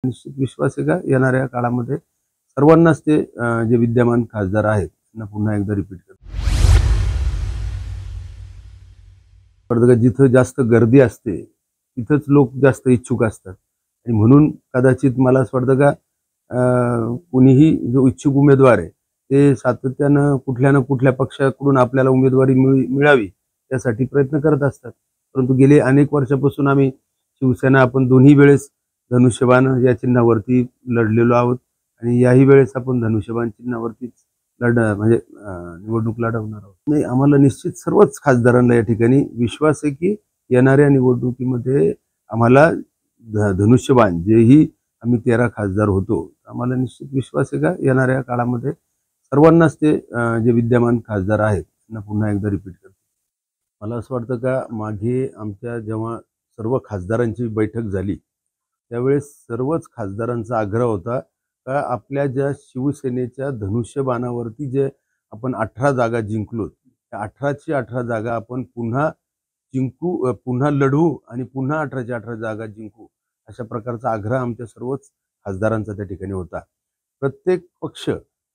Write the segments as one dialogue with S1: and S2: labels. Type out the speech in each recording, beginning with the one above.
S1: निश्चित विश्वास आहे का येणाऱ्या काळामध्ये सर्वांनाच ते जे विद्यमान खासदार आहेत त्यांना पुन्हा एकदा रिपीट करतात। जिथं जास्त गर्दी असते तिथंच लोक जास्त इच्छुक असतात आणि म्हणून कदाचित मला असं वाटतं का कुणीही जो इच्छुक उमेदवार आहे ते सातत्यानं कुठल्या ना कुठल्या पक्षाकडून आपल्याला उमेदवारी मिळावी यासाठी प्रयत्न करत असतात। परंतु गेले अनेक वर्षापासून आम्ही शिवसेना आपण दोन्ही वेळेस धनुष्यबाण या चिन्हावरती लढलेलो आहोत आणि याही वेळेस आपण धनुष्यबाण चिन्हावरतीच निवडणूक लढवणार आहोत। नाही, आम्हाला निश्चित सर्वच खासदारांना या ठिकाणी विश्वास आहे की येणाऱ्या निवडणुकीमध्ये आम्हाला धनुष्यबाण जेही आम्ही 13 खासदार होतो आम्हाला निश्चित विश्वास आहे का येणाऱ्या काळामध्ये सर्वांनाच ते जे विद्यमान खासदार आहेत त्यांना पुन्हा एकदा रिपीट करतात। मला असं वाटतं का मागे आमच्या जेव्हा सर्व खासदारांची बैठक झाली त्यावेळेस सर्वच खासदारांचा आग्रह होता का आपल्या ज्या शिवसेनेच्या धनुष्यबाणावरती जे आपण 18 जागा जिंकलो त्या 18ची 18 जागा आपण पुन्हा जिंकू, पुन्हा लढू आणि पुन्हा 18च्या 18 जागा जिंकू अशा प्रकारचा आग्रह आमच्या सर्वच खासदारांचा त्या ठिकाणी होता। प्रत्येक पक्ष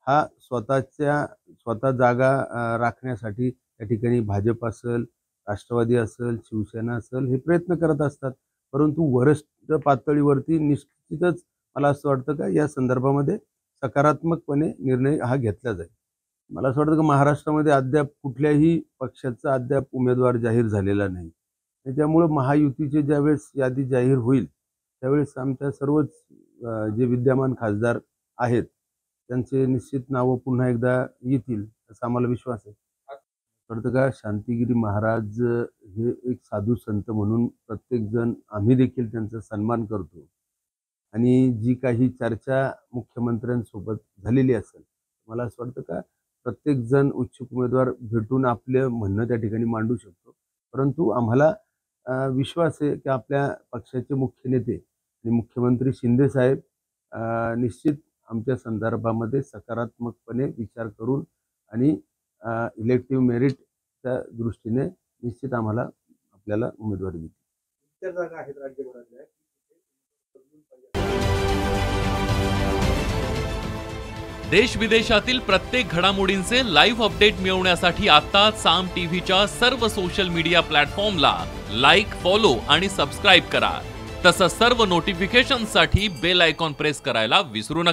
S1: हा स्वतः जागा राखण्यासाठी त्या ठिकाणी भाजप असेल, राष्ट्रवादी असेल, शिवसेना असेल हे प्रयत्न करत असतात। परंतु वरिष्ठ पातळीवरती निश्चितच मला असं वाटतं का या संदर्भामध्ये सकारात्मकपणे निर्णय हा घेतला जाईल। मला असं वाटतं की महाराष्ट्रामध्ये अद्याप कुठल्याही पक्षाचा अद्याप उमेदवार जाहीर झालेला नाही। त्यामुळे महायुतीचे ज्यावेळेस यादी जाहीर होईल त्यावेळेस आमच्या सर्वच जे विद्यमान खासदार आहेत त्यांचे निश्चित नावं पुन्हा एकदा येतील असा आम्हाला विश्वास आहे। वाटतं का शांतिगिरी महाराज हे एक साधू संत म्हणून प्रत्येक जण आम्ही देखील त्यांचा सन्मान करतो आणि जी काही चर्चा मुख्यमंत्र्यांसोबत झालेली असेल मला असं वाटतं का प्रत्येक जण इच्छुक उमेदवार भेटून आपले म्हणणं त्या ठिकाणी मांडू शकतो। परंतु आम्हाला विश्वास आहे की आपल्या पक्षाचे मुख्य नेते आणि मुख्यमंत्री शिंदे साहेब निश्चित आमच्या संदर्भामध्ये सकारात्मकपणे विचार करून आणि इलेक्टिव्ह मेरिटच्या दृष्टीने निश्चित आपल्याला उमेदवारी देतील।
S2: इतर जागा आहेत राज्यभरातल्या
S3: देश विदेशातील प्रत्येक घडामोडींचे लाईव्ह अपडेट मिळवण्यासाठी आता साम टीव्हीच्या सर्व सोशल मीडिया प्लॅटफॉर्मला लाईक, फॉलो आणि सबस्क्राईब करा। तसंच सर्व नोटिफिकेशनसाठी बेल आयकॉन प्रेस करायला विसरू नका।